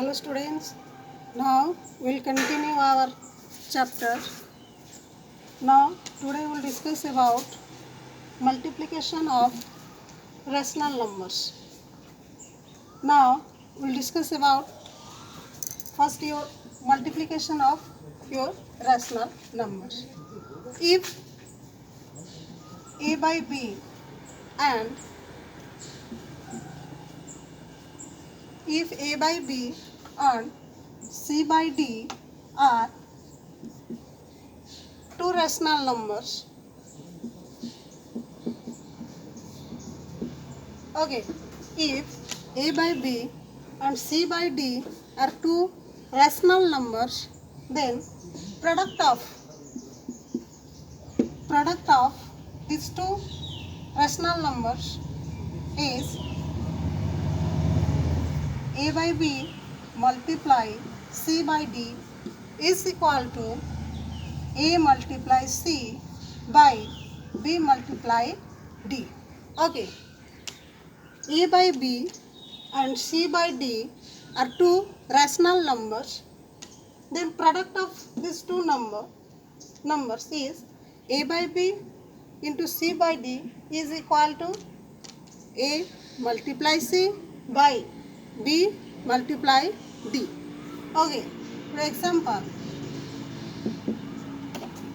Hello students, now we'll continue our chapter. Now today we'll discuss about multiplication of rational numbers. Now we'll discuss about first your multiplication of your rational numbers. If a by b and if a by b and c by d are two rational numbers. Okay, if a by b and c by d are two rational numbers, then product of these two rational numbers is a by b multiply c by d is equal to a multiply c by b multiply d. Okay, a by b and c by d are two rational numbers. Then product of these two numbers is a by b into c by d is equal to a multiply c by b multiply d. Okay, for example,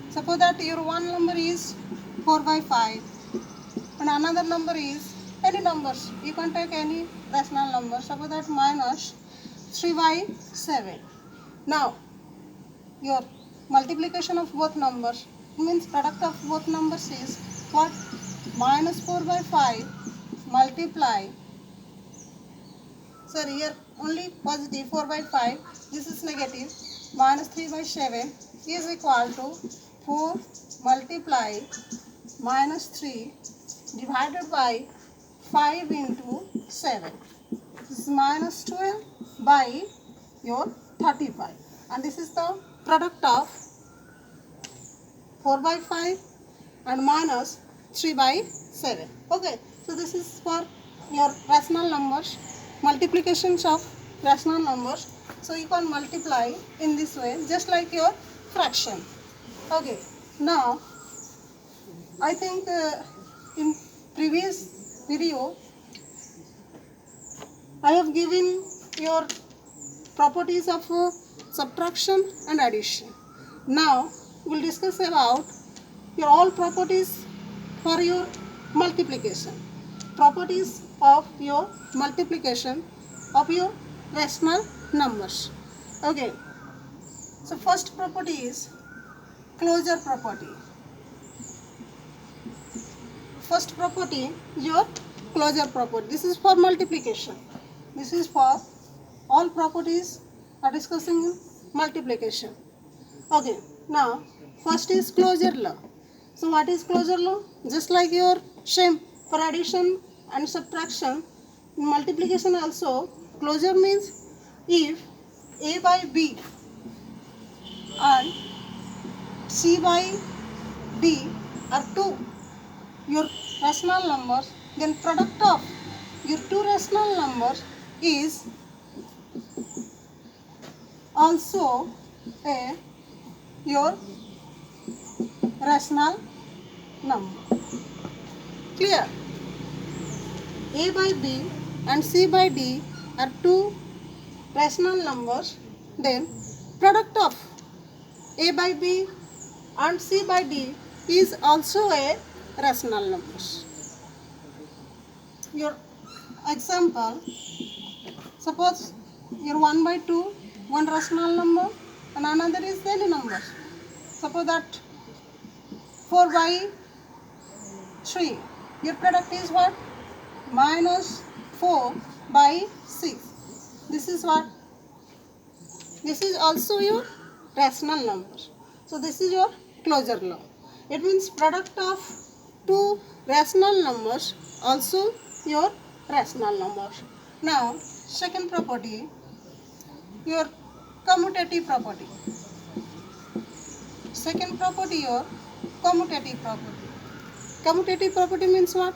suppose that your one number is 4 by 5 and another number is any numbers. You can take any rational number. Suppose that minus 3 by 7. Now, your multiplication of both numbers means product of both numbers is what? Minus 4 by 5 multiply, sorry, here only positive 4 by 5, this is negative, minus 3 by 7 is equal to 4 multiply minus 3 divided by 5 into 7. This is minus 12 by your 35, and this is the product of 4 by 5 and minus 3 by 7. Okay, so this is for your rational numbers, multiplications of rational numbers. So you can multiply in this way just like your fraction. Okay, now I think in previous video I have given your properties of subtraction and addition. Now we'll discuss about your all properties for your multiplication. Properties of your multiplication of your rational numbers. Okay. So first property is closure property. First property, your closure property. This is for multiplication. This is for all properties are discussing multiplication. Okay, now first is closure law. So what is closure law? Just like your same for addition and subtraction, in multiplication also, closure means if a by b and c by d are two your rational numbers, then product of your two rational numbers is also a your rational number. Clear? A by b and c by d are two rational numbers, then product of a by b and c by d is also a rational numbers. Your example, suppose your 1 by 2, one rational number and another is any number. Suppose that 4 by 3, your product is what? Minus 4 by 6. This is what? This is also your rational number. So this is your closure law. It means product of two rational numbers also your rational numbers. Now second property, your commutative property. Second property, your commutative property. Commutative property means what?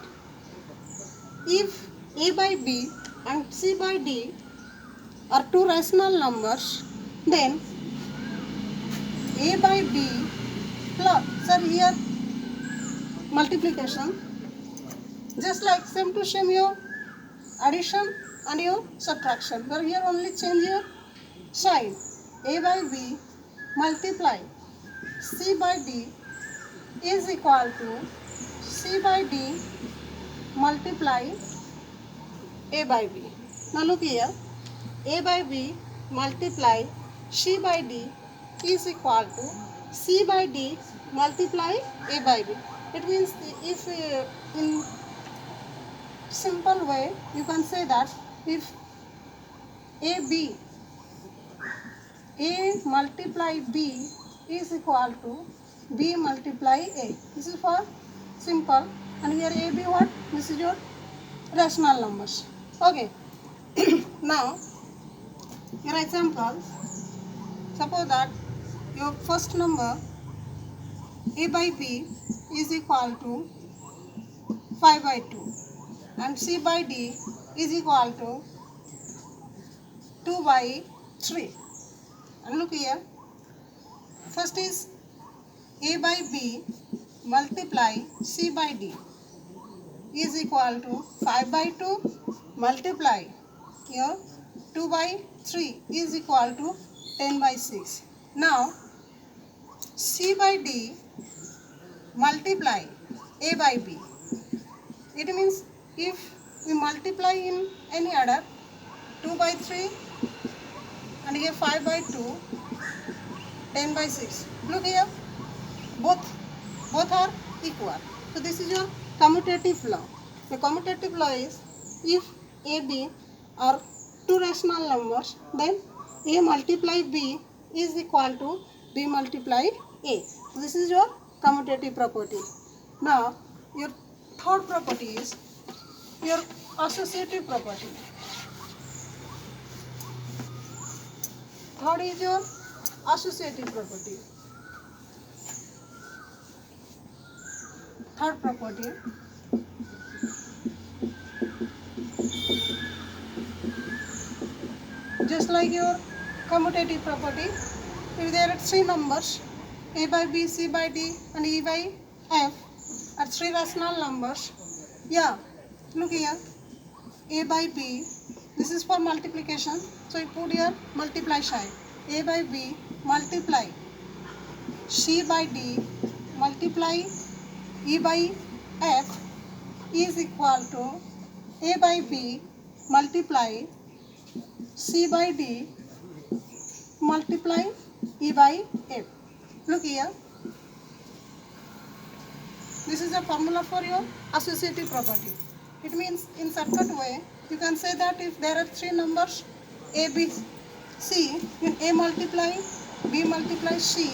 If a by b and c by d are two rational numbers, then A by B plus, sir, here multiplication, just like same to same your addition and your subtraction, but here only change your sign. A by B multiply C by D is equal to C by D multiply A by B. Now look here, A by B multiply C by D is equal to C by D multiply A by B. It means if in simple way you can say that if A multiply B is equal to B multiply A. This is for simple, and here A B what? This is your rational numbers. Okay. Now your example, suppose that your first number A by B is equal to 5 by 2 and C by D is equal to 2 by 3. And look here, first is A by B multiply C by D is equal to 5 by 2 multiply here 2 by 3 is equal to 10 by 6. Now C by D multiply A by B. It means if we multiply in any order, 2 by 3 and here 5 by 2, 10 by 6. Look here, both are equal. So this is your commutative law. The commutative law is if A, B are two rational numbers, then A multiply B is equal to B multiply A. So this is your commutative property. Now your third property is your associative property. Third is your associative property. Third property, just like your commutative property, if there are three numbers, A by B, C by D and E by F are three rational numbers. Yeah, look here, A by B, this is for multiplication, so you put your multiply sign. A by B multiply C by D multiply E by F is equal to A by B multiply C by D multiply E by F. Look here, this is a formula for your associative property. It means in shortcut way you can say that if there are three numbers A, B, C, then A multiply B multiply C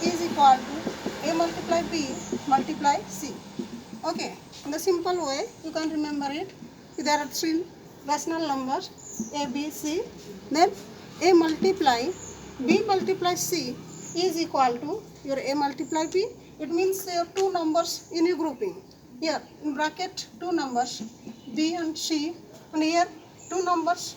is equal to A multiply B multiply C. Okay, in the simple way you can remember it. If there are three rational numbers A, B, C, then A multiply B multiply C is equal to your A multiply B. It means there are two numbers in a grouping. Here in bracket two numbers B and C, and here two numbers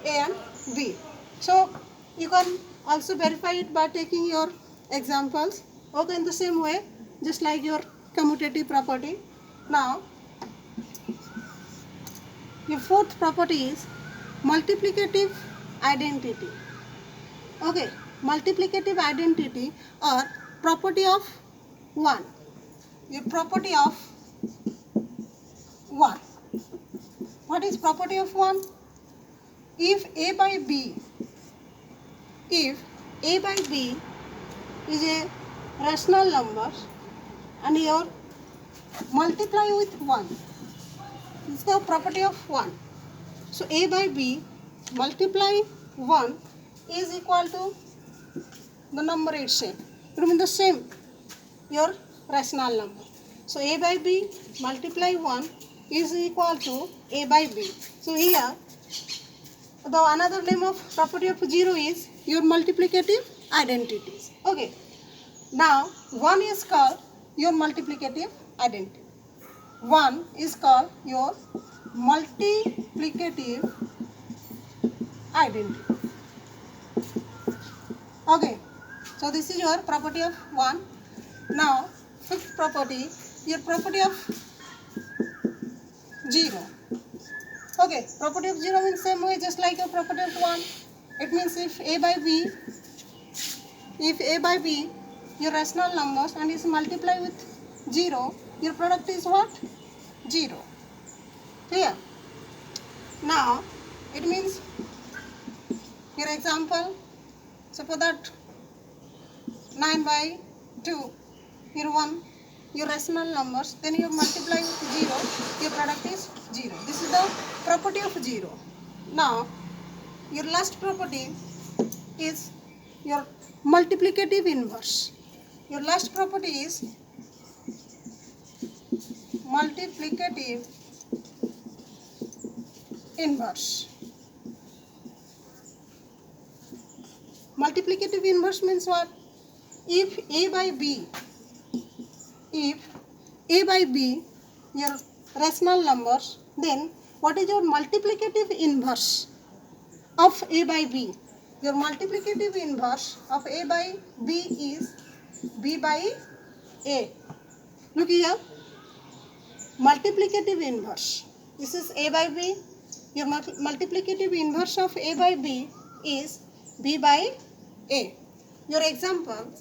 A and B. So you can also verify it by taking your examples. Okay, in the same way, just like your commutative property. Now your fourth property is multiplicative identity. Okay, multiplicative identity or property of 1. Your property of 1. What is property of 1? If A by B is a rational number and you multiply with 1, this is the property of 1. So A by B multiply 1 is equal to the number itself. It means the same, your rational number. So A by B multiply 1 is equal to A by B. So here the another name of property of 0 is your multiplicative identities. Okay. Now 1 is called your multiplicative identity. 1 is called your multiplicative identity. Okay, so this is your property of 1. Now fifth property, your property of 0. Okay, property of 0 means same way just like your property of 1. It means if a by b, your rational numbers and is multiplied with 0, your product is what? 0. Clear? Now it means your example, suppose that 9 by 2, your 1, your rational numbers, then you multiply with 0, your product is 0. This is the property of 0. Now your last property is your multiplicative inverse. Your last property is multiplicative inverse. Multiplicative inverse means what? If a by b, your rational numbers, then what is your multiplicative inverse of a by b? Your multiplicative inverse of a by b is b by a. Look here, multiplicative inverse. This is a by b. Your multiplicative inverse of a by b is b by a. Your example,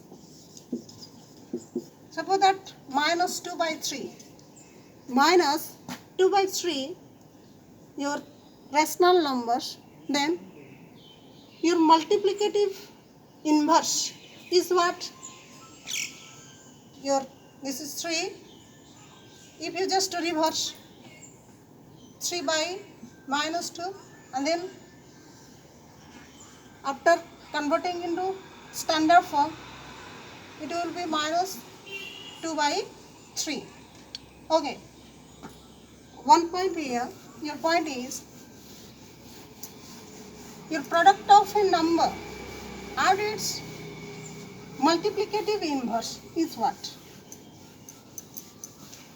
suppose that minus 2 by 3. Minus 2 by 3, your rational numbers, then your multiplicative inverse is what? This is 3. If you just reverse 3 by minus 2, and then after converting into standard form, it will be minus 2 by 3. Okay. One point here, your point is your product of a number and its multiplicative inverse is what?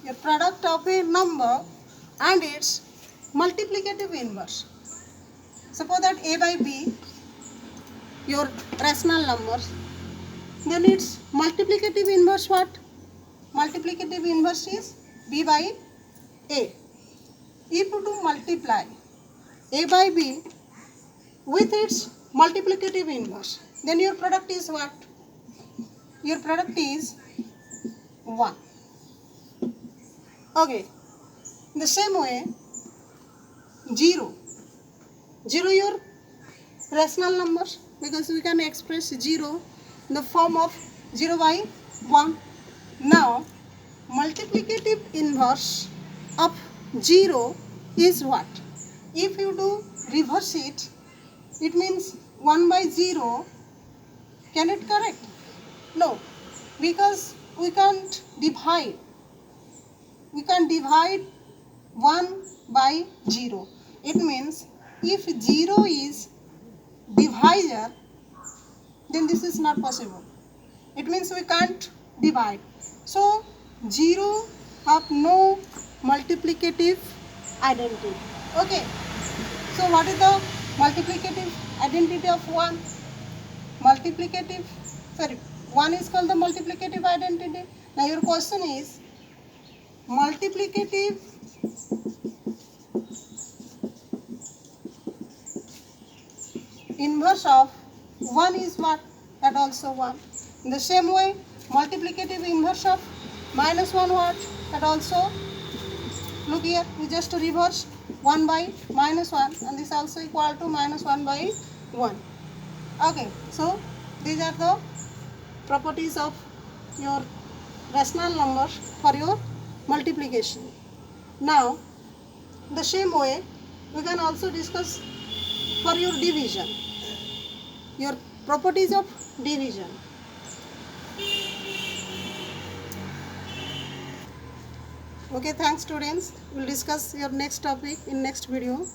Your product of a number and its multiplicative inverse. Suppose that a by b, your rational numbers, then its multiplicative inverse what? Multiplicative inverse is b by a. If you do multiply a by b with its multiplicative inverse, then your product is what? Your product is 1. Okay. In the same way, 0 your rational numbers, because we can express 0 in the form of 0 by 1. Now multiplicative inverse of 0 is what? If you do reverse it, it means 1 by 0. Can it correct? No, because we can't divide. We can divide 1 by 0. It means if 0 is divisor, then this is not possible. It means we can't divide. So 0 have no multiplicative identity. Okay. So what is the multiplicative identity of 1? 1 is called the multiplicative identity. Now your question is, multiplicative inverse of 1 is what? That also 1. In the same way, multiplicative inverse of minus 1 what? That also, look here, we just reverse 1 by minus 1, and this also equal to minus 1 by 1. Okay, so these are the properties of your rational numbers for your multiplication. Now, the same way, we can also discuss for your division, your properties of division. Okay, thanks students. We'll discuss your next topic in next video.